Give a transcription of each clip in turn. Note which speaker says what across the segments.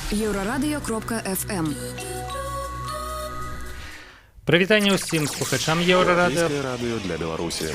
Speaker 1: Еўрарадыё.FM.
Speaker 2: Прывітанне ўсім слухачам Еўрарадыё.
Speaker 3: Радыё для Беларусі.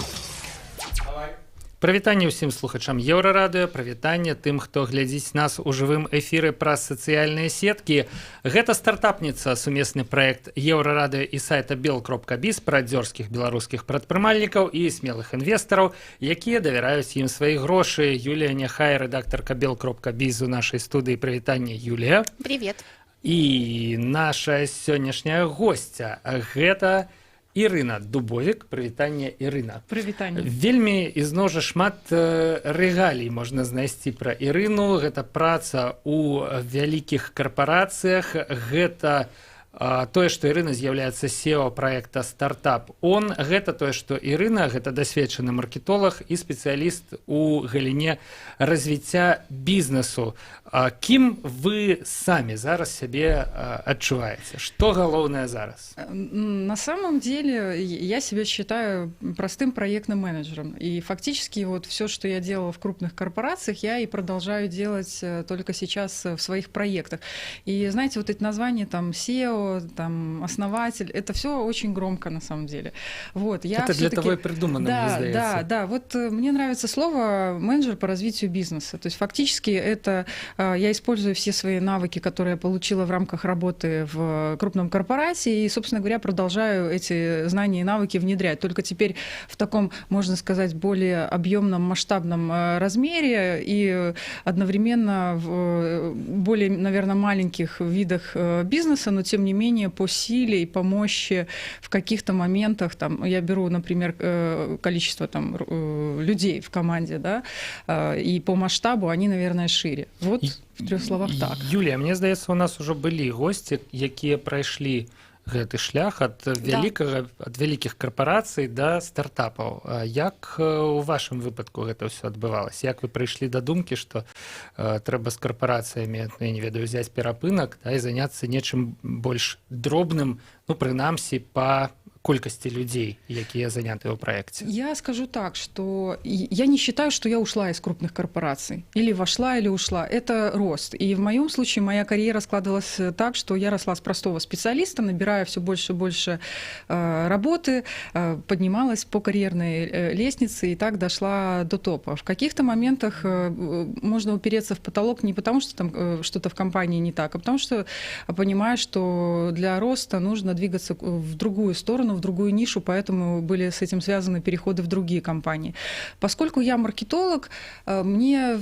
Speaker 2: Прывітанне ўсім слухачам Еўрарадыё, прывітанне тым, хто глядзіць нас у жывым эфіры праз сацыяльныя сеткі. Гэта стартапніца, сумесны праект Еўрарадыё і сайта bel.biz пра дзёрзкіх беларускіх прадпрымальнікаў і смелых інвестараў, якія давяраюць ім свае грошы. Юлія Няхай, рэдактарка bel.biz у нашай студыі. Прывітанне, Юлія.
Speaker 4: Привет.
Speaker 2: І наша сённяшняя госця гэта Ірына Дубовік. Прывітанне, Ірына.
Speaker 5: Прывітанне.
Speaker 2: Вельмі ізноў жа шмат рэгалій можна знайсці пра Ірыну. Гэта праца ў вялікіх карпарацыях. Гэта тое, што Ірына з'яўляецца SEO праекта «Стартап Он». Гэта тое, што Ірына – гэта дасведчаны маркетолог і спецыяліст у галіне развіцця бізнесу. Кім вы самі зараз сябе адчуваеце? Што галоўнае зараз?
Speaker 5: На самом деле я себя считаю простым проектным менеджером. И фактически вот все, что я делала в крупных корпорациях, я и продолжаю делать только сейчас в своих проектах. И знаете, вот эти названия там SEO, там основатель, это все очень громко на самом деле. Вот, я
Speaker 2: это для того и придумано, мне сдается.
Speaker 5: Да. Вот мне нравится слово менеджер по развитию бизнеса. То есть фактически это я использую все свои навыки, которые я получила в рамках работы в крупном корпорате, и, собственно говоря, продолжаю эти знания и навыки внедрять. Только теперь в таком, можно сказать, более объемном, масштабном размере и одновременно в более, наверное, маленьких видах бизнеса, но тем не менее по силе и по мощи в каких-то моментах, там, я беру, например, количество там, людей в команде, да, и по масштабу они, наверное, шире. Вот в 3 словах так.
Speaker 2: Юлія, мне здаецца, у нас ужо былі госці, якія прайшлі гэты шлях ад вялікіх карпарацый да стартапаў. Як у вашым выпадку гэта ўсё адбывалася? Як вы прыйшлі да думкі, што трэба з карпарацыямі, я не ведаю, взяць перапынак, да, і заняцца нечым больш дробным, ну, прынамсі, па колькости людей, якія заняты ў проекте?
Speaker 5: Я скажу так, что я не считаю, что я ушла из крупных корпораций. Или вошла, или ушла. Это рост. И в моем случае моя карьера складывалась так, что я росла с простого специалиста, набирая все больше и больше работы, поднималась по карьерной лестнице и так дошла до топа. В каких-то моментах можно упереться в потолок не потому, что там что-то в компании не так, а потому что понимаешь, что для роста нужно двигаться в другую сторону, в другую нишу, поэтому были с этим связаны переходы в другие компании. Поскольку я маркетолог, мне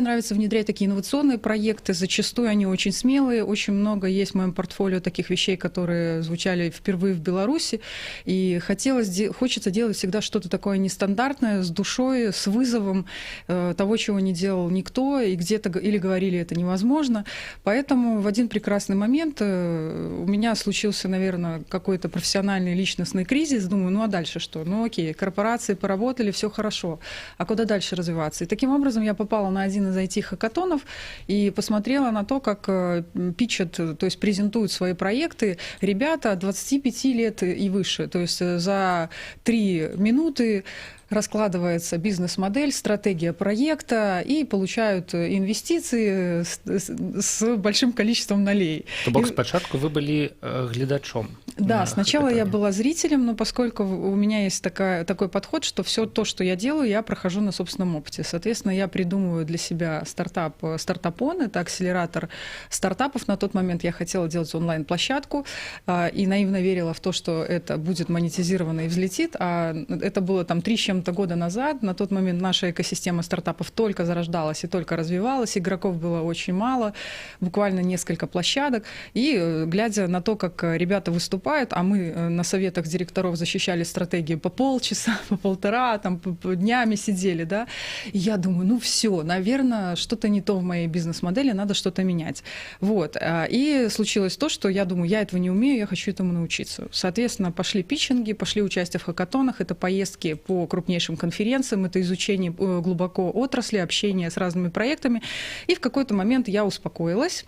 Speaker 5: нравится внедрять такие инновационные проекты, зачастую они очень смелые, очень много есть в моем портфолио таких вещей, которые звучали впервые в Беларуси, и хочется делать всегда что-то такое нестандартное, с душой, с вызовом того, чего не делал никто, и где-то или говорили, это невозможно. Поэтому в один прекрасный момент у меня случился, наверное, какой-то профессиональный личностный кризис, думаю, ну а дальше что? Ну окей, корпорации поработали, все хорошо, а куда дальше развиваться? И таким образом я попала на один из IT-хакатонов и посмотрела на то, как питчат, то есть презентуют свои проекты ребята от 25 лет и выше. То есть за 3 минуты раскладывается бизнес-модель, стратегия проекта, и получают инвестиции с большим количеством нулей.
Speaker 2: То бок спачатку вы были глядачом.
Speaker 5: Да, сначала я была зрителем, но поскольку у меня есть такой подход, что все то, что я делаю, я прохожу на собственном опыте. Соответственно, я придумываю для себя «Стартап Он», это акселератор стартапов. На тот момент я хотела делать онлайн-площадку и наивно верила в то, что это будет монетизировано и взлетит, а это было там 3 с чем-то года назад. На тот момент наша экосистема стартапов только зарождалась и только развивалась, игроков было очень мало, буквально несколько площадок. И глядя на то, как ребята выступают, а мы на советах директоров защищали стратегию по полчаса, по полтора, там по днями сидели, да, и я думаю, ну все, наверное, что-то не то в моей бизнес-модели, надо что-то менять. Вот. И случилось то, что я думаю, я этого не умею, я хочу этому научиться. Соответственно, пошли питчинги, пошли участие в хакатонах, это поездки по крупнейшим конференциям, это изучение глубоко отрасли, общение с разными проектами. И в какой-то момент я успокоилась.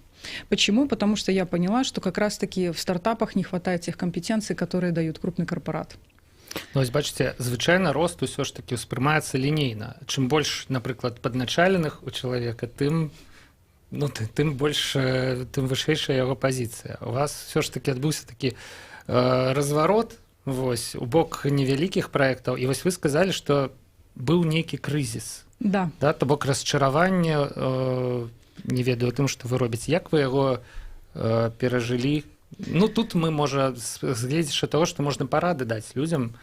Speaker 5: Почему? Потому что я поняла, что как раз-таки в стартапах не хватает тех компетенций, которые дают крупный корпорат.
Speaker 2: Ну, ось бачыце, звычайна рост усё ж такі ўспрымаецца лінейна. Чым больш, напрыклад, падначаленых у чалавека, тым ну, тым больш тым вышэйшая яго пазіцыя. У вас все ж таки адбыўся такі разварот вось у бок невялікіх праектаў, і вось вы сказалі, што быў нейкі крызіс,
Speaker 5: да,
Speaker 2: то бок расчараванне, не ведаю тым, што вы робіце, як вы яго перажылі. Ну тут мы можа згледзячы того, што можна парады даць людзям,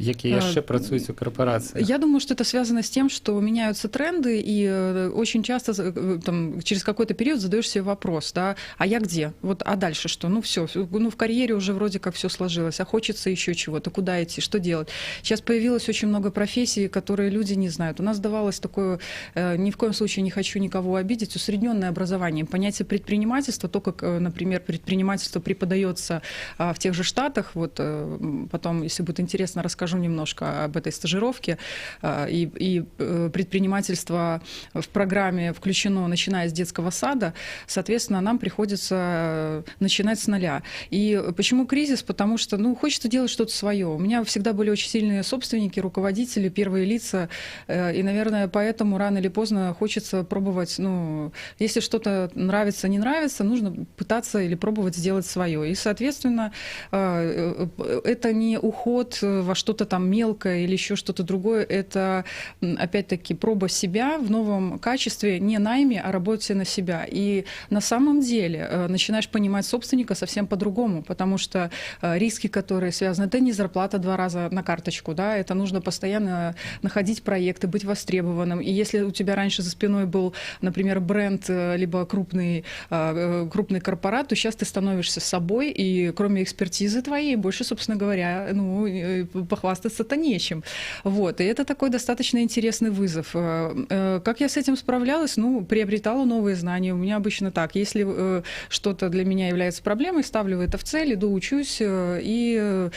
Speaker 2: якія яшчэ працуюць у корпорациях.
Speaker 5: Я думаю, что это связано с тем, что меняются тренды, и очень часто там, через какой-то период задаешь себе вопрос, да, а я где? Вот, а дальше что? Ну все, ну в карьере уже вроде как все сложилось, а хочется еще чего-то, куда идти, что делать? Сейчас появилось очень много профессий, которые люди не знают. У нас давалось такое, ни в коем случае не хочу никого обидеть, усредненное образование. Понятие предпринимательства, то, как, например, предпринимательство преподается в тех же Штатах, вот потом, если будет интересно, расскажу немножко об этой стажировке. И предпринимательство в программе включено, начиная с детского сада. Соответственно, нам приходится начинать с нуля. И почему кризис? Потому что, ну, хочется делать что-то свое. У меня всегда были очень сильные собственники, руководители, первые лица. И, наверное, поэтому рано или поздно хочется пробовать, ну, если что-то нравится, не нравится, нужно пытаться или пробовать сделать свое. И, соответственно, это не уход во что-то там мелкое или еще что-то другое, это опять-таки проба себя в новом качестве, не найме, а работе на себя. И на самом деле начинаешь понимать собственника совсем по-другому, потому что риски, которые связаны, это не зарплата 2 раза на карточку, да, это нужно постоянно находить проекты, быть востребованным. И если у тебя раньше за спиной был, например, бренд, либо крупный корпорат, то сейчас ты становишься собой, и кроме экспертизы твоей, больше, собственно говоря, ну, похвастаться-то нечем. Вот. И это такой достаточно интересный вызов. Как я с этим справлялась? Ну, приобретала новые знания. У меня обычно так. Если что-то для меня является проблемой, ставлю это в цель, иду, учусь и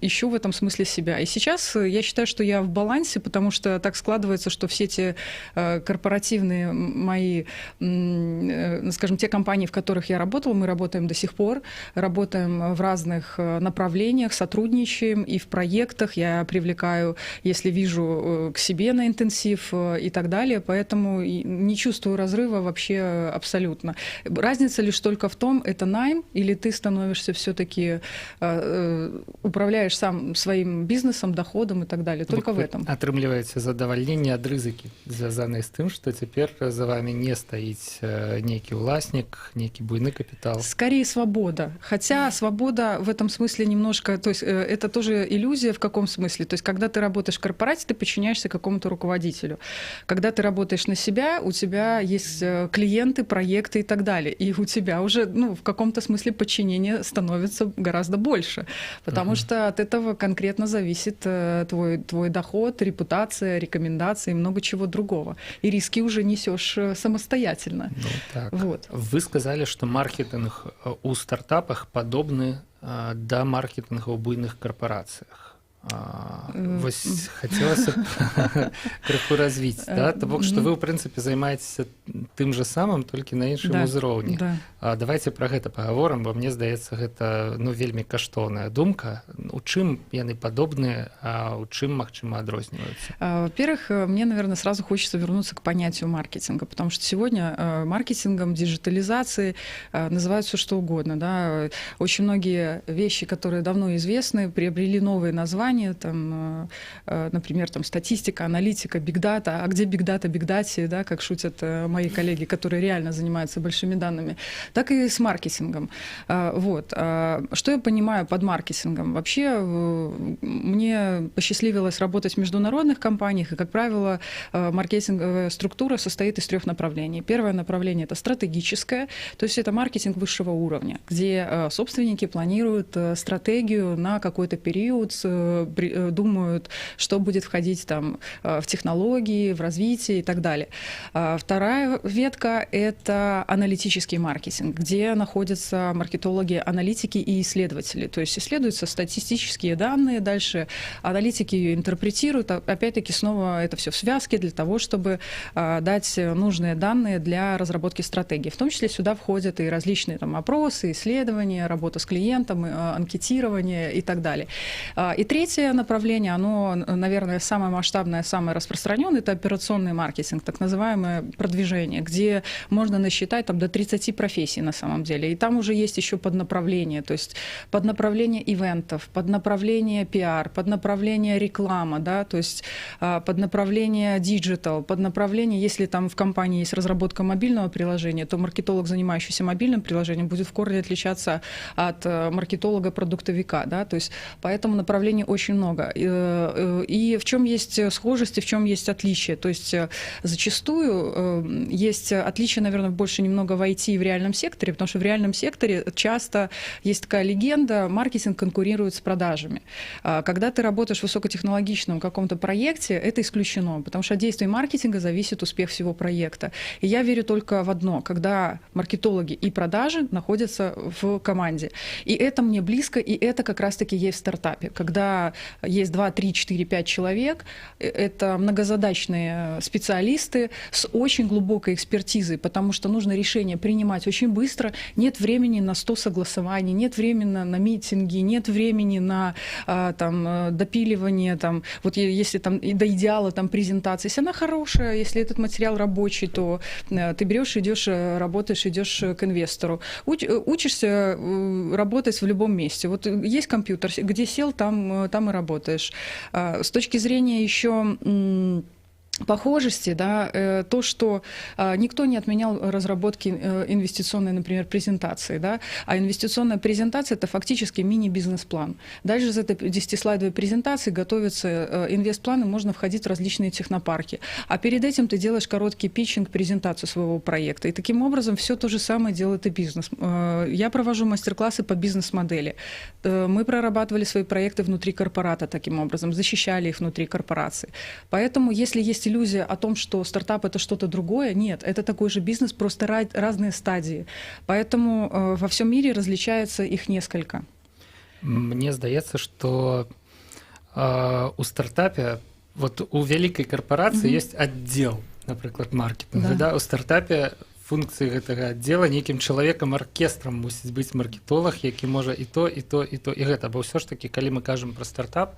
Speaker 5: ищу в этом смысле себя. И сейчас я считаю, что я в балансе, потому что так складывается, что все те корпоративные мои, скажем, те компании, в которых я работала, мы работаем до сих пор, работаем в разных направлениях, сотрудничаем и в проектах, я привлекаю, если вижу, к себе на интенсив и так далее, поэтому не чувствую разрыва вообще абсолютно. Разница лишь только в том, это найм или ты становишься все-таки, управляешь сам своим бизнесом, доходом и так далее, только в этом.
Speaker 2: Атрымліваецца задавальненне ад рызыкі, звязаныя з тым, што цяпер за вами не стаіць нейкі ўласнік, нейкі буйны капітал.
Speaker 5: Скорее свобода, хотя свобода в этом смысле немножко, то есть это тоже иллюзия в каком смысле, то есть когда ты работаешь в корпорате, ты подчиняешься какому-то руководителю. Когда ты работаешь на себя, у тебя есть клиенты, проекты и так далее. И у тебя уже, ну, в каком-то смысле подчинение становится гораздо больше, потому что от этого конкретно зависит твой доход, репутация, рекомендации и много чего другого. И риски уже несешь самостоятельно.
Speaker 2: Ну, так.
Speaker 5: Вот.
Speaker 2: Вы сказали, что маркетинг у стартапах подобны да маркетинга ў буйных карпорацыях. Вось хацелася крыху развіць, да? То бок, што вы, ў прынцыпе, займаецеся тым жа самым, толькі на іншым узроўні. Давайте пра гэта пагаворым, бо мне здаецца, гэта, ну, вельмі каштоўная думка. У чым яны падобныя, а у чым, магчыма, адрозніваюцца?
Speaker 5: Во-первых, мне, наверное, сразу хочется вернуться к понятию маркетинга, потому что сегодня маркетингом, диджитализацией называют все что угодно, да? Очень многие вещи, которые давно известны, приобрели новые названия, там, например, там, статистика, аналитика, бигдата. А где бигдата, бигдати, да, как шутят мои коллеги, которые реально занимаются большими данными, так и с маркетингом. Вот. Что я понимаю под маркетингом? Вообще мне посчастливилось работать в международных компаниях, и, как правило, маркетинговая структура состоит из 3 направлений. Первое направление – это стратегическое, то есть это маркетинг высшего уровня, где собственники планируют стратегию на какой-то период, думают, что будет входить там в технологии, в развитие и так далее. Вторая ветка – это аналитический маркетинг, где находятся маркетологи, аналитики и исследователи. То есть исследуются статистические данные, дальше аналитики ее интерпретируют, опять-таки снова это все в связке для того, чтобы дать нужные данные для разработки стратегии. В том числе сюда входят и различные там опросы, исследования, работа с клиентом, анкетирование и так далее. И третья третье направление, оно, наверное, самое масштабное, самое распространенное, это операционный маркетинг, так называемое продвижение, где можно насчитать там, до 30 профессий на самом деле. И там уже есть еще поднаправление, то есть поднаправление ивентов, поднаправление пиар, поднаправление реклама, да, то есть поднаправление диджитал, поднаправление, если там в компании есть разработка мобильного приложения, то маркетолог, занимающийся мобильным приложением, будет в корне отличаться от маркетолога-продуктовика, да, то есть поэтому направлений очень много. И в чем есть схожесть, и в чем есть отличие, то есть зачастую есть отличие, наверное, больше немного в IT и в реальном секторе, потому что в реальном секторе часто есть такая легенда, маркетинг конкурирует с продажами. Когда ты работаешь в высокотехнологичном каком-то проекте, это исключено, потому что от действий маркетинга зависит успех всего проекта. И я верю только в одно, когда маркетологи и продажи находятся в команде. И это мне близко, и это как раз-таки есть в стартапе. Когда есть 2, 3, 4, 5 человек, это многозадачные специалисты с очень глубокой экспертизой, потому что нужно решение принимать очень быстро, нет времени на 100 согласований, нет времени на митинги, нет времени на там, допиливание, там, вот если там, до идеала там, презентации. Если она хорошая, если этот материал рабочий, то ты берешь, идешь, работаешь, идешь к инвестору. Учишься работать в любом месте. Вот есть компьютер, где сел, там и работаешь. С точки зрения еще похожести, да, то, что никто не отменял разработки инвестиционной, например, презентации, да, а инвестиционная презентация – это фактически мини-бизнес-план. Дальше из этой 10-слайдовой презентации готовятся инвестпланы, можно входить в различные технопарки. А перед этим ты делаешь короткий питчинг, презентацию своего проекта. И таким образом все то же самое делает и бизнес. Я провожу мастер-классы по бизнес-модели. Мы прорабатывали свои проекты внутри корпората таким образом, защищали их внутри корпорации. Поэтому, если есть иллюзия о том, что стартап — это что-то другое, нет, это такой же бизнес, просто разные стадии. Поэтому во всем мире различается их несколько.
Speaker 2: Мне здаецца, што у стартапе, вот у вялікай карпорацыі ёсць аддзел, напрыклад, маркетинга, да. У стартапе функцыі гэтага аддзела нейкім чалавекам аркестрам мусіць быць маркетолог, які можа і то, і то, і то, і гэта. Бо ўсё ж такі, калі мы кажам пра стартап,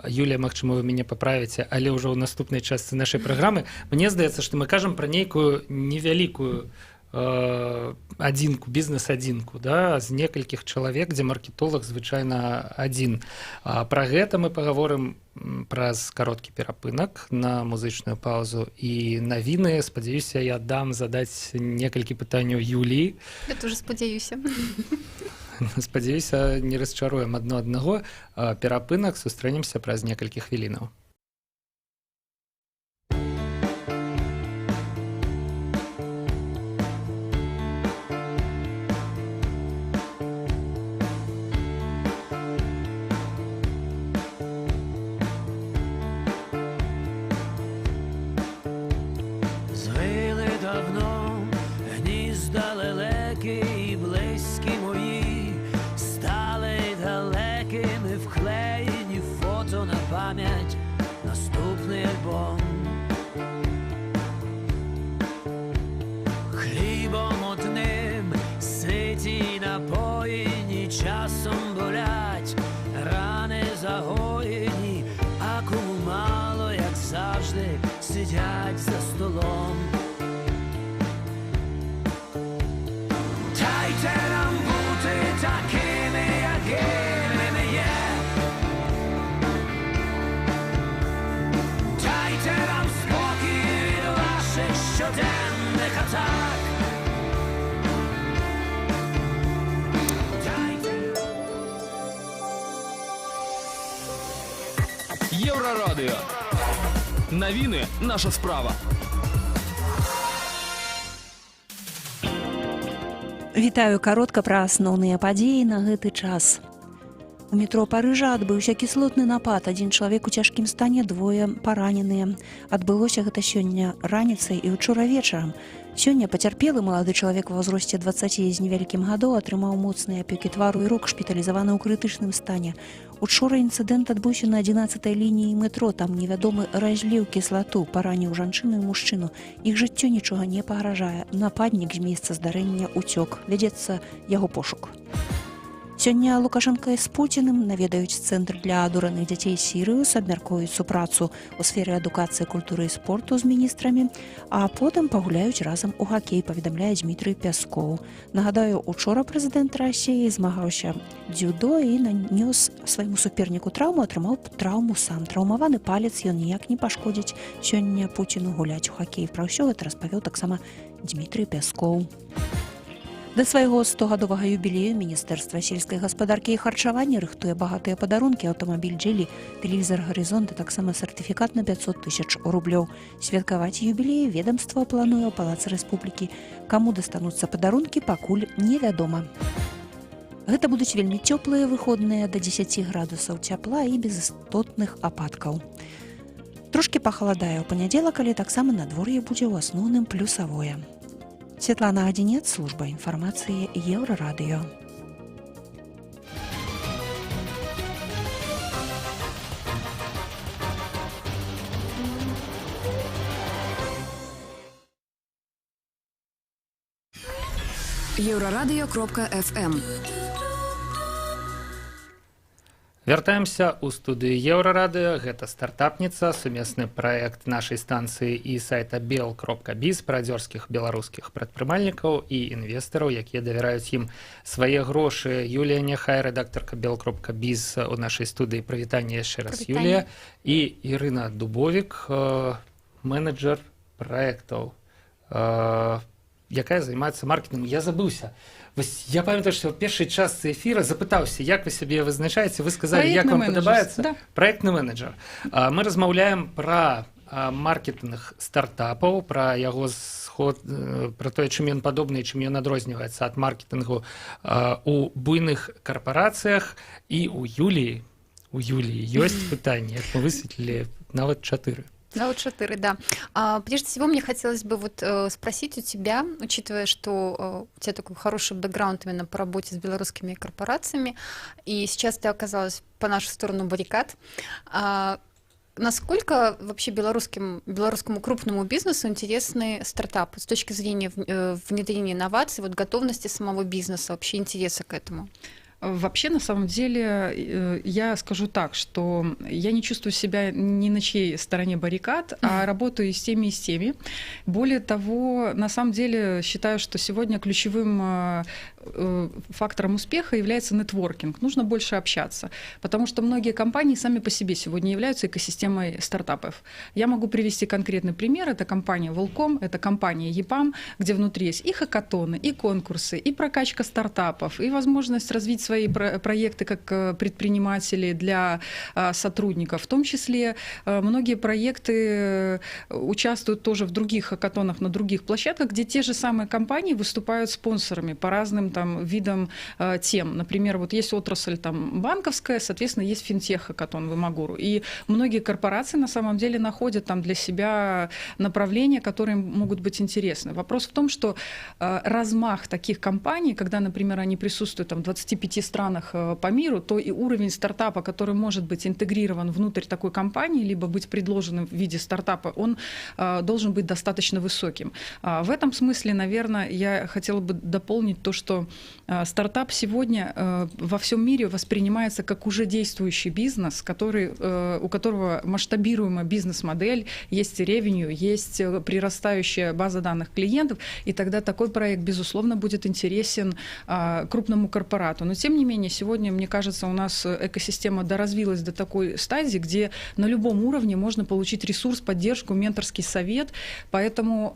Speaker 2: Юлія, магчыма, вы мяне паправіце, але ўжо ў наступнай частцы нашай праграмы, мне здаецца, што мы кажам пра нейкую невялікую адзінку, бізнес-адзінку, да, з некалькіх чалавек, дзе маркетолог звычайна адзін. Пра гэта мы пагаворым праз кароткі перапынак на музычную паузу і навіны. Спадзяюся, я дам задаць некалькі пытанняў Юліі.
Speaker 1: Я тоже спадзяюся.
Speaker 2: Спадзяюся, не расчаруем адно аднаго. Перапынак, сустрэнемся праз некалькі хвілінаў.
Speaker 3: Звили давно гнізда лелеки і близькі мої, стали далекими, вклеєні фото на пам'ять, наступний альбом. Хлібом одним ситі напоїні, часом болять, рани загоєні, а кому мало, як завжди, сидять за столом. Дайте нам бути такими, якими ми є. Дайте нам спокій від ваших щоденних атак.
Speaker 4: Єврорадіо. Новини – наша справа.
Speaker 6: Вітаю каротка пра асноўныя падзеі на гэты час. У метро Парыжа адбыўся кіслотны напад. Адзін чалавек у цяжкім стане, двое параненыя. Адбылося гэта сёння раніцай і учора вечарам. Сёння пацярпелы малады чалавек ва ўзросце 20 з невялікім гадоў атрымаў моцныя апёкі твару і рук, шпіталізаваны ў крытычным стане. Учора інцыдэнт адбыўся на 11-й лініі метро. Там невядомы разліў кіслату, параніў жанчыну і мужчыну. Іх жыццё нічога не пагражае. Нападнік з месца здарэння ўцёк. Вядзецца яго пошук. Сёння Лукашенко з Пуціным наведаюць цэнтр для адураных дзяцей Сірыус, абмяркуюць супрацу ў сферы адукацыі, культуры і спорту з міністрамі, а потым пагуляюць разам у хакей, паведамляе Дмітрый Пяскоў. Нагадаю, учора прэзідэнт Расіі змагаўся дзюдо і нанёс свайму суперніку траўму, атрымаў траўму сам. Траўмаваны палец ён ніяк не пашкодзіць сёння Пуціну гуляць у хакей. Пра ўсё гэта распавёў таксама Дмітрый Пяскоў. Да свайго 100-гадовага юбілею Міністэрства сельскай гаспадаркі і харчавання рыхтуе багатыя падарункі, аўтамабіль «Джылі», тэлевізар «Гарызонт» і таксама сертыфікат на 500 000 рублёў. Святкаваць юбілей ведамства плануе ў Палацы Рэспублікі. Каму дастануцца падарункі, пакуль невядома. Гэта будуць вельмі цёплыя выходныя да 10 градусаў цяпла і без істотных ападкаў. Трошкі пахаладае ў панядзелак, але таксама надвор'е будзе ў асноўным плюсавое. Светлана Гадзінец, служба інфармацыі Еўрарадыё.
Speaker 1: Еўрарадыё.фм.
Speaker 2: Вяртаемся ў студыю Еўрарадыё. Гэта стартапніца, сумесны праект нашай станцыі і сайта bel.biz, прадзёрскіх беларускіх прадпрымальнікаў і інвестараў, якія давяраюць ім свае грошы. Юлія Няхай, рэдактарка bel.biz у нашай студыі. Прывітанне яшчэ раз, Юлія. І Ірына Дубовік, менеджер праектаў, якая займаецца маркетингом. Я забыўся. Я памятаю, што ў першай частцы эфіра запытаўся, як вы сябе вызначаеце, вы сказалі, як вам падабаецца.
Speaker 5: Да.
Speaker 2: Праектны менеджер. Мы размаўляем пра маркетинг стартапаў, пра яго сход, пра тое, чым ён падобны і чым ён адрозніваецца ад маркетингу у буйных карпарацыях. І у Юліі ёсць пытанне, як мы высветлілі, нават 4.
Speaker 1: Да, вот 4, да. Прежде всего, мне хотелось бы спросить у тебя, учитывая, что у тебя такой хороший бэкграунд именно по работе с белорусскими корпорациями, и сейчас ты оказалась по нашу сторону баррикад, насколько вообще белорусскому крупному бизнесу интересны стартапы с точки зрения внедрения инноваций, вот готовности самого бизнеса, вообще интереса к этому?
Speaker 5: Вообще, на самом деле, я скажу так, что я не чувствую себя ни на чьей стороне баррикад, а работаю и с теми. Более того, на самом деле, считаю, что сегодня ключевым фактором успеха является нетворкинг. Нужно больше общаться, потому что многие компании сами по себе сегодня являются экосистемой стартапов. Я могу привести конкретный пример. Это компания Welcome, это компания EPAM, где внутри есть и хакатоны, и конкурсы, и прокачка стартапов, и возможность развить свои проекты как предприниматели для сотрудников. В том числе многие проекты участвуют тоже в других хакатонах на других площадках, где те же самые компании выступают спонсорами по разным там видам тем. Например, вот есть отрасль там банковская, соответственно, есть финтех-хакатон в Имагуру. И многие корпорации на самом деле находят там для себя направления, которые могут быть интересны. Вопрос в том, что размах таких компаний, когда, например, они присутствуют там, в 25 странах по миру, то и уровень стартапа, который может быть интегрирован внутрь такой компании, либо быть предложенным в виде стартапа, он должен быть достаточно высоким. В этом смысле, наверное, я хотела бы дополнить то, что стартап сегодня во всем мире воспринимается как уже действующий бизнес, у которого масштабируемая бизнес-модель, есть ревеню, есть прирастающая база данных клиентов, и тогда такой проект, безусловно, будет интересен крупному корпорату. Но, тем не менее, сегодня, мне кажется, у нас экосистема доразвилась до такой стадии, где на любом уровне можно получить ресурс, поддержку, менторский совет, поэтому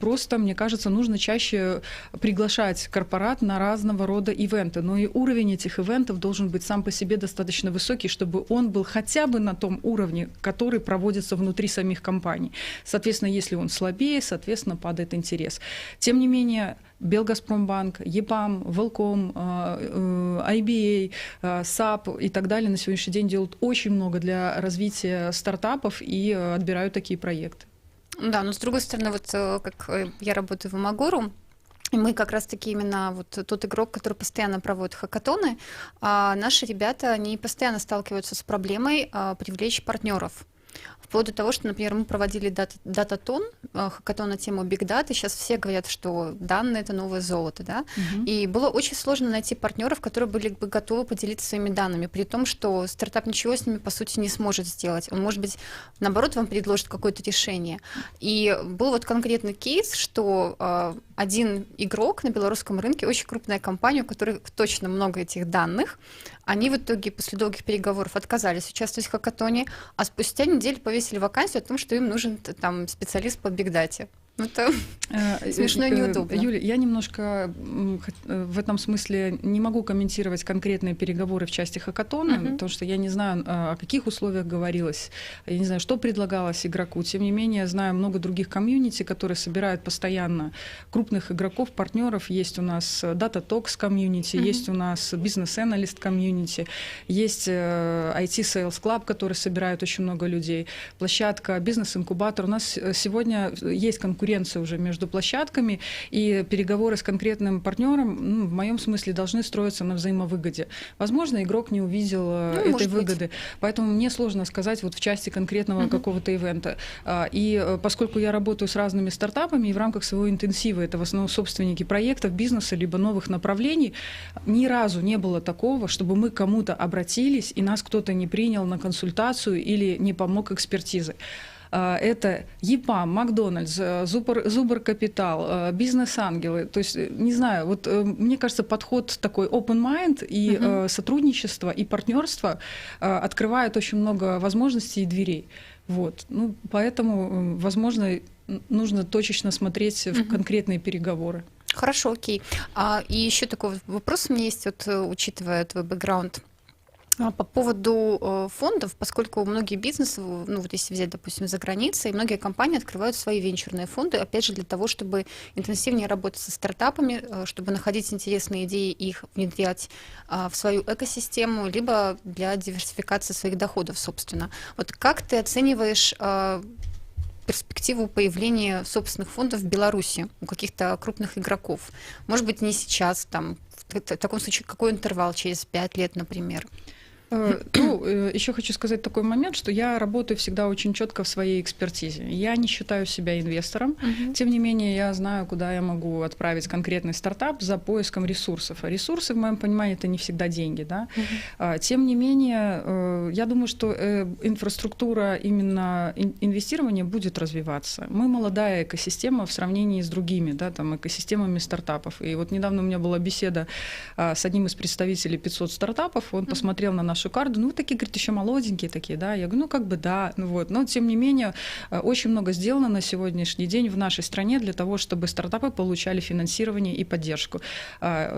Speaker 5: просто, мне кажется, нужно чаще приглашать корпорат на разного рода ивенты, но и уровень этих ивентов должен быть сам по себе достаточно высокий, чтобы он был хотя бы на том уровне, который проводится внутри самих компаний. Соответственно, если он слабее, соответственно, падает интерес. Тем не менее, Белгазпромбанк, EPAM, Welcome, IBA, SAP и так далее на сегодняшний день делают очень много для развития стартапов и отбирают такие проекты.
Speaker 1: Да, но с другой стороны, вот как я работаю в Имагуру, и мы как раз-таки именно вот тот игрок, который постоянно проводит хакатоны, наши ребята, они постоянно сталкиваются с проблемой привлечь партнеров. В поводу того, что, например, мы проводили дататон, хакатон на тему Big Data. Сейчас все говорят, что данные — это новое золото, да? И было очень сложно найти партнеров, которые были бы готовы поделиться своими данными, при том, что стартап ничего с ними, по сути, не сможет сделать. Он, может быть, наоборот, вам предложит какое-то решение. И был вот конкретный кейс, что один игрок на белорусском рынке, очень крупная компания, у которой точно много этих данных, они в итоге после долгих переговоров отказались участвовать в хакатоне, а спустя неделю повесили вакансию о том, что им нужен там специалист по бигдате. Это смешно и неудобно.
Speaker 5: Юля, я немножко в этом смысле не могу комментировать конкретные переговоры в части хакатона, потому что я не знаю, о каких условиях говорилось, я не знаю, что предлагалось игроку. Тем не менее, я знаю много других комьюнити, которые собирают постоянно крупных игроков, партнеров. Есть у нас Data Talks комьюнити, есть у нас Business Analyst комьюнити, есть IT Sales Club, который собирает очень много людей, площадка Бизнес-инкубатор. У нас сегодня есть конкуренция уже между площадками, и переговоры с конкретным партнером, в моем смысле, должны строиться на взаимовыгоде. Возможно, игрок не увидел этой выгоды, поэтому мне сложно сказать вот в части конкретного какого-то ивента. И поскольку я работаю с разными стартапами, и в рамках своего интенсива, это в основном собственники проектов, бизнеса, либо новых направлений, ни разу не было такого, чтобы мы к кому-то обратились, и нас кто-то не принял на консультацию или не помог экспертизой. Это ЕПАМ, Макдональдс, Зубр Капитал, бизнес-ангелы. То есть, не знаю, вот мне кажется, подход такой open mind и сотрудничество, и партнерство открывает очень много возможностей и дверей. Вот. Ну, поэтому, возможно, нужно точечно смотреть в конкретные переговоры.
Speaker 1: Хорошо, окей. И еще такой вопрос у меня есть, вот, учитывая твой бэкграунд. По поводу фондов, поскольку многие бизнесы, ну вот если взять, допустим, за границей, многие компании открывают свои венчурные фонды, опять же, для того, чтобы интенсивнее работать со стартапами, чтобы находить интересные идеи и их внедрять в свою экосистему, либо для диверсификации своих доходов, собственно. Вот как ты оцениваешь перспективу появления собственных фондов в Беларуси у каких-то крупных игроков? Может быть, не сейчас, там, в таком случае, какой интервал, через 5 лет, например?
Speaker 5: Ну, еще хочу сказать такой момент, что я работаю всегда очень четко в своей экспертизе. Я не считаю себя инвестором, тем не менее я знаю, куда я могу отправить конкретный стартап за поиском ресурсов. А ресурсы, в моем понимании, это не всегда деньги, да? Тем не менее, я думаю, что инфраструктура именно инвестирования будет развиваться. Мы молодая экосистема в сравнении с другими, да, там, экосистемами стартапов. И вот недавно у меня была беседа с одним из представителей 500 стартапов, он посмотрел на нашу карту, ну, вы такие, говорит, еще молоденькие такие, да, я говорю, ну, как бы да, ну, вот, но, тем не менее, очень много сделано на сегодняшний день в нашей стране для того, чтобы стартапы получали финансирование и поддержку.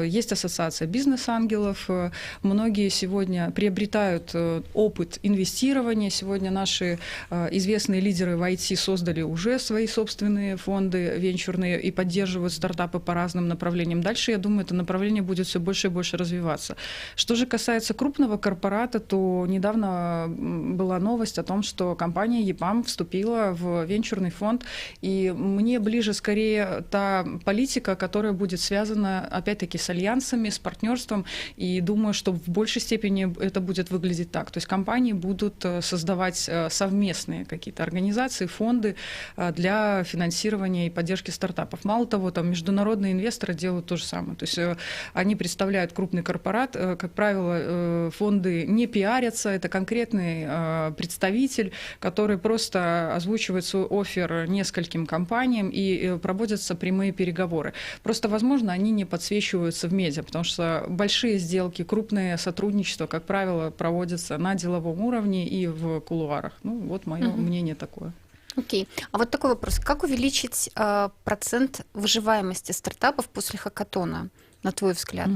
Speaker 5: Есть ассоциация бизнес-ангелов, многие сегодня приобретают опыт инвестирования, сегодня наши известные лидеры в IT создали уже свои собственные фонды венчурные и поддерживают стартапы по разным направлениям. Дальше, я думаю, это направление будет все больше и больше развиваться. Что же касается крупного корпората, то недавно была новость о том, что компания ЕПАМ вступила в венчурный фонд, и мне ближе скорее та политика, которая будет связана, опять-таки, с альянсами, с партнерством, и думаю, что в большей степени это будет выглядеть так. То есть компании будут создавать совместные какие-то организации, фонды для финансирования и поддержки стартапов. Мало того, там международные инвесторы делают то же самое. То есть они представляют крупный корпорат, как правило, фонды не пиарятся, это конкретный представитель, который просто озвучивает свой оффер нескольким компаниям и проводятся прямые переговоры. Просто, возможно, они не подсвечиваются в медиа, потому что большие сделки, крупные сотрудничества, как правило, проводятся на деловом уровне и в кулуарах. Ну, вот мое мнение такое.
Speaker 1: Окей. А вот такой вопрос. Как увеличить процент выживаемости стартапов после хакатона, на твой взгляд?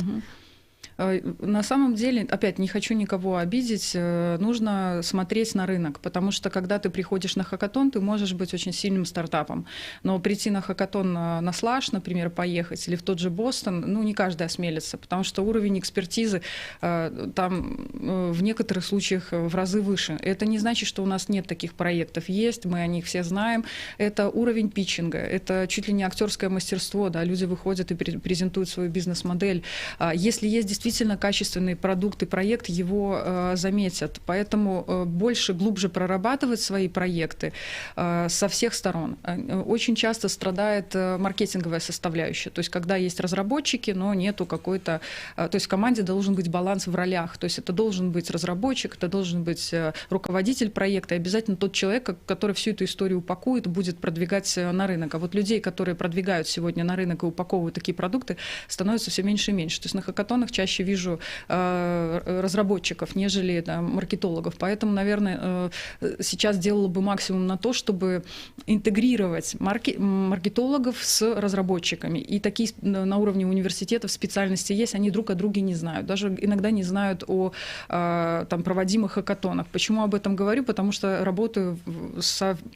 Speaker 5: На самом деле, опять, не хочу никого обидеть, нужно смотреть на рынок, потому что когда ты приходишь на хакатон, ты можешь быть очень сильным стартапом, но прийти на хакатон на Слаш, например, поехать, или в тот же Бостон, ну, не каждый осмелится, потому что уровень экспертизы там в некоторых случаях в разы выше. Это не значит, что у нас нет таких проектов, есть, мы о них все знаем, это уровень питчинга, это чуть ли не актерское мастерство, да, люди выходят и презентуют свою бизнес-модель. Если есть действительно действительно качественный продукт и проект, его заметят. Поэтому больше, глубже прорабатывать свои проекты со всех сторон. Очень часто страдает маркетинговая составляющая. То есть когда есть разработчики, но нету какой-то... То есть в команде должен быть баланс в ролях. То есть это должен быть разработчик, это должен быть руководитель проекта, и обязательно тот человек, который всю эту историю упакует, будет продвигать на рынок. А вот людей, которые продвигают сегодня на рынок и упаковывают такие продукты, становится все меньше и меньше. То есть на хакатонах чаще вижу разработчиков, нежели маркетологов. Поэтому, наверное, сейчас делала бы максимум на то, чтобы интегрировать маркетологов с разработчиками. И такие на уровне университетов специальности есть, они друг о друге не знают. Даже иногда не знают о там, проводимых хакатонах. Почему об этом говорю? Потому что работаю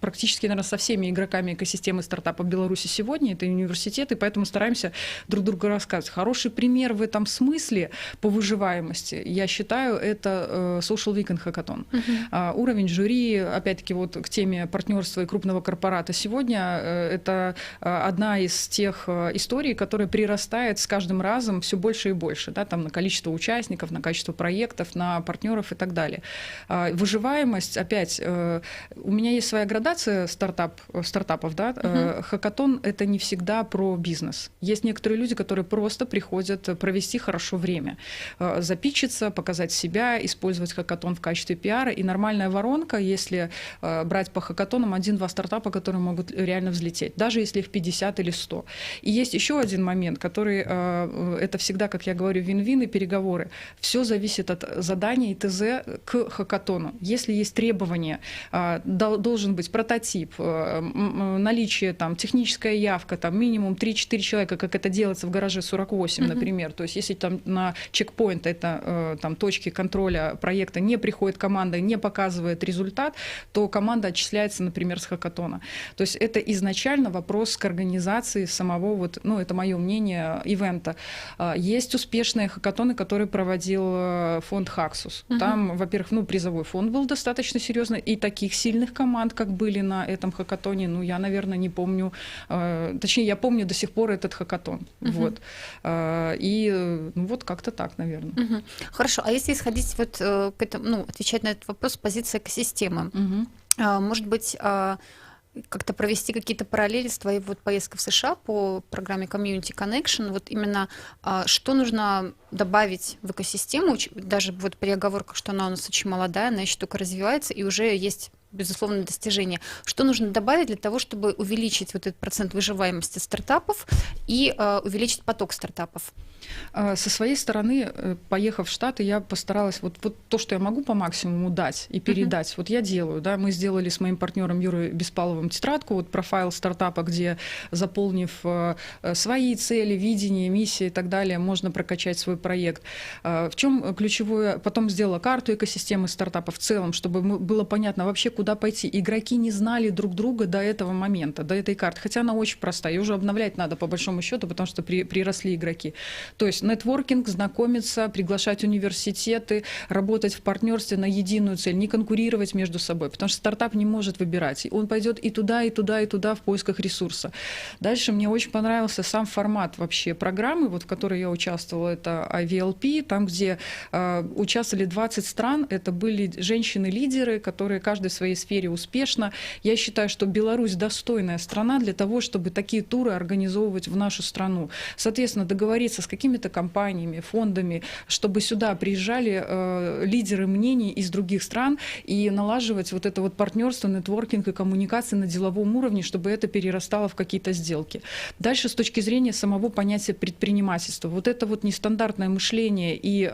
Speaker 5: практически, наверное, со всеми игроками экосистемы стартапа в Беларуси сегодня. Это университеты, поэтому стараемся друг другу рассказывать. Хороший пример в этом смысле по выживаемости, я считаю, это Social Weekend Hackathon. Уровень жюри, опять-таки, вот к теме партнерства и крупного корпората сегодня, это одна из тех историй, которая прирастает с каждым разом все больше и больше, да, там, на количество участников, на качество проектов, на партнеров и так далее. Выживаемость, опять, у меня есть своя градация стартапов, да, хакатон — это не всегда про бизнес. Есть некоторые люди, которые просто приходят провести хорошо время, запичиться, показать себя, использовать хакатон в качестве пиара. И нормальная воронка, если брать по хакатонам, 1-2 стартапа, которые могут реально взлететь, даже если их 50 или 100. И есть еще один момент, который, это всегда, как я говорю, вин-вин и переговоры. Все зависит от задания и ТЗ к хакатону. Если есть требования, должен быть прототип, наличие, там, техническая явка, там, минимум 3-4 человека, как это делается в гараже 48, например. То есть если там на чекпоинт, это там, точки контроля проекта, не приходит команда, не показывает результат, то команда отчисляется, например, с хакатона. То есть это изначально вопрос к организации самого, вот, ну, это мое мнение, ивента. Есть успешные хакатоны, которые проводил фонд Haxus. Там, во-первых, ну, призовой фонд был достаточно серьезный, и таких сильных команд, как были на этом хакатоне, ну, я, наверное, не помню, точнее, я помню до сих пор этот хакатон. Вот. И ну, вот как-то так, наверное.
Speaker 1: Хорошо, а если исходить вот к этому, ну, отвечать на этот вопрос с позиции экосистемы, может быть, как-то провести какие-то параллели с твоей вот поездкой в США по программе Community Connection, вот именно что нужно добавить в экосистему, даже вот при оговорках, что она у нас очень молодая, она еще только развивается, и уже есть безусловно, достижения. Что нужно добавить для того, чтобы увеличить вот этот процент выживаемости стартапов и увеличить поток стартапов?
Speaker 5: Со своей стороны, поехав в Штаты, я постаралась вот то, что я могу по максимуму дать и передать, вот я делаю. Да? Мы сделали с моим партнером Юрой Беспаловым тетрадку, вот профайл стартапа, где, заполнив свои цели, видение, миссии и так далее, можно прокачать свой проект. В чем ключевое? Потом сделала карту экосистемы стартапа в целом, чтобы было понятно вообще, куда пойти. Игроки не знали друг друга до этого момента, до этой карты, хотя она очень простая, ее уже обновлять надо по большому счету, потому что приросли игроки. То есть нетворкинг, знакомиться, приглашать университеты, работать в партнерстве на единую цель, не конкурировать между собой, потому что стартап не может выбирать. Он пойдет и туда, и туда, и туда в поисках ресурса. Дальше мне очень понравился сам формат вообще программы, вот в которой я участвовала, это IVLP, там, где участвовали 20 стран, это были женщины-лидеры, которые каждый в своей сфере успешно. Я считаю, что Беларусь достойная страна для того, чтобы такие туры организовывать в нашу страну. Соответственно, договориться с какими-то компаниями, фондами, чтобы сюда приезжали лидеры мнений из других стран и налаживать вот это вот партнерство, нетворкинг и коммуникации на деловом уровне, чтобы это перерастало в какие-то сделки. Дальше, с точки зрения самого понятия предпринимательства, вот это вот нестандартное мышление и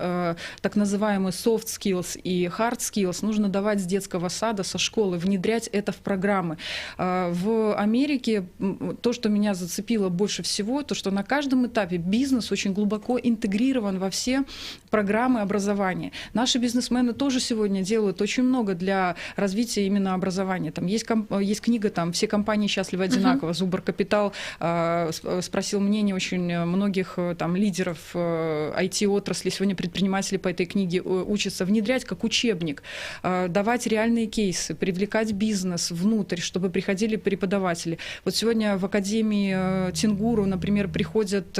Speaker 5: так называемые soft skills и hard skills нужно давать с детского сада, со школы, внедрять это в программы. В Америке то, что меня зацепило больше всего, то, что на каждом этапе бизнес очень глубоко интегрирован во все программы образования. Наши бизнесмены тоже сегодня делают очень много для развития именно образования. Там есть книга, там «Все компании счастливы одинаково». Зубр Капитал спросил мнение очень многих там лидеров IT-отрасли, сегодня предприниматели по этой книге учатся внедрять как учебник, давать реальные кейсы, привлекать бизнес внутрь, чтобы приходили преподаватели. Вот сегодня в Академии Тингуру, например, приходят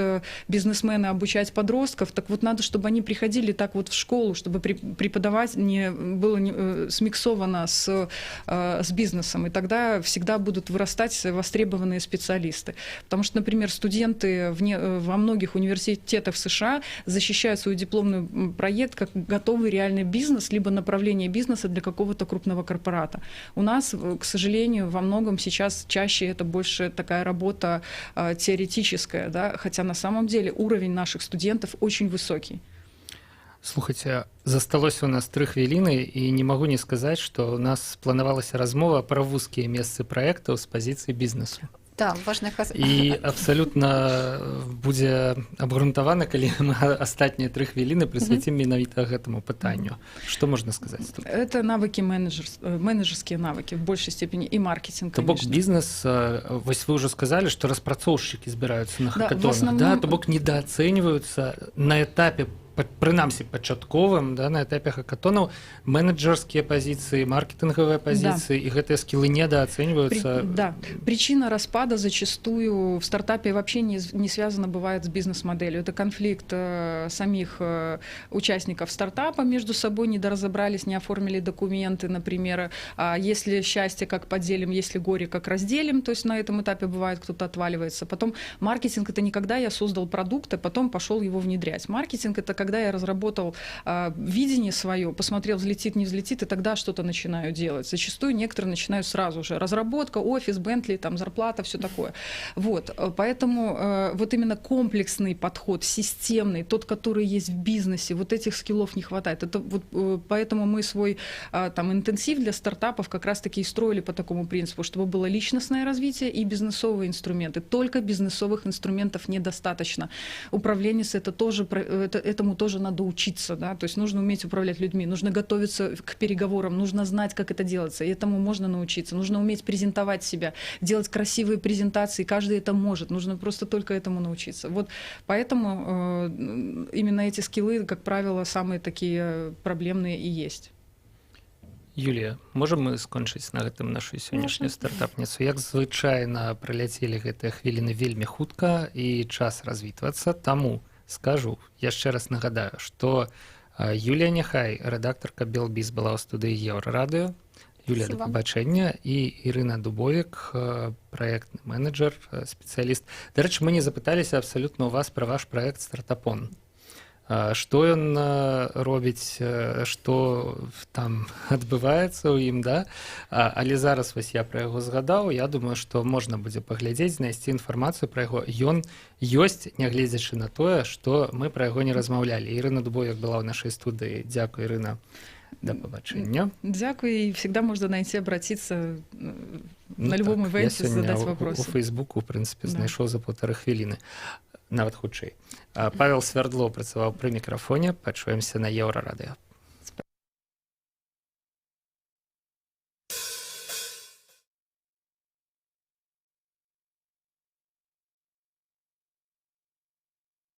Speaker 5: бизнесмены обучать подростков, так вот надо, чтобы они приходили так вот в школу, чтобы преподавание было смиксовано с бизнесом, и тогда всегда будут вырастать востребованные специалисты. Потому что, например, студенты во многих университетах США защищают свой дипломный проект как готовый реальный бизнес, либо направление бизнеса для какого-то крупного корпората. У нас, к сожалению, во многом сейчас чаще это больше такая работа теоретическая, да? Хотя на самом деле уровень наших студентов очень высокий.
Speaker 2: Слухайте, засталося у нас 3 хвіліни, і не магу не сказаць, што у нас планавалася размова пра вузкія месцы праектаў з пазіцыі бізнесу.
Speaker 1: Да, важных...
Speaker 2: І абсалютна будзе абгрунтавана, калі мы астатнія 3 хвіліны прысвяцім менавіта гэтаму пытанню. Што можна сказаць тут?
Speaker 5: Это навыки менеджерские навыки в большей степени и маркетинг,
Speaker 2: То бок
Speaker 5: конечно.
Speaker 2: бізнес, вось вы ўжо сказалі, што распрацоўшчыкі збіраюцца на хакатонах,
Speaker 5: в основном...
Speaker 2: да, то бок недооцэньваюцца на этапе, прынамсі пачатковым, да, на этапе хакатонаў менеджерские позиции, маркетинговые позиции, да. И гэтыя скиллы недооцениваются.
Speaker 5: Да. Причина распада зачастую в стартапе вообще не связана бывает с бизнес-моделью. Это конфликт самих участников стартапа между собой, не доразобрались, не оформили документы, например. А если счастье, как поделим, если горе, как разделим, то есть на этом этапе бывает, кто-то отваливается. Потом маркетинг — это не когда я создал продукт, а потом пошел его внедрять. Маркетинг — это когда я разработал видение свое, посмотрел, взлетит, не взлетит, и тогда что-то начинаю делать. Зачастую некоторые начинают сразу же. Разработка, офис, Бентли, там, зарплата, все такое. Вот. Поэтому вот именно комплексный подход, системный, тот, который есть в бизнесе, вот этих скиллов не хватает. Это вот, поэтому мы свой там, интенсив для стартапов как раз-таки и строили по такому принципу, чтобы было личностное развитие и бизнесовые инструменты. Только бизнесовых инструментов недостаточно. Управленец — это тоже, этому тоже надо учиться, да, то есть нужно уметь управлять людьми, нужно готовиться к переговорам, нужно знать, как это делается, и этому можно научиться, нужно уметь презентовать себя, делать красивые презентации, каждый это может, нужно просто только этому научиться. Вот поэтому именно эти скиллы, как правило, самые такие проблемные и есть.
Speaker 2: Юлія, можам мы скончыць на гэтым нашу сённяшнюю стартапніцу? Як звычайна праляцелі гэтыя хвіліны вельмі хутка і час развітвацца, таму скажу, яшчэ раз нагадаю, што Юлія Няхай, рэдактарка Белбіз, была ў студыі Еўрарадыё. Юлія, да пабачэння. І Ірына Дубовік, праектны менеджер, спецыяліст. Дарэчы, мы не запыталіся абсалютна ў вас пра ваш праект «Стартапон». Што ён робіць, што там адбываецца ў ім, да? Але зараз вось я пра яго згадаў, я думаю, што можна будзе паглядзець, знайсці інфармацыю пра яго. Ён ёсць, нягледзячы на тое, што мы пра яго не размаўлялі. Ірына Дубовік была ў нашай студыі. Дзякуй, Ірына. До побачення.
Speaker 5: Дзякуй, и всегда можно найти, обратиться на любом ивенте, задать вопрос.
Speaker 2: У Фейсбуку, в принципе, знайшоў за 1,5 хвіліны, нават хутчэй. Павел Свярдло працаваў пры мікрафоне. Пачуемся на Еўрарадыё.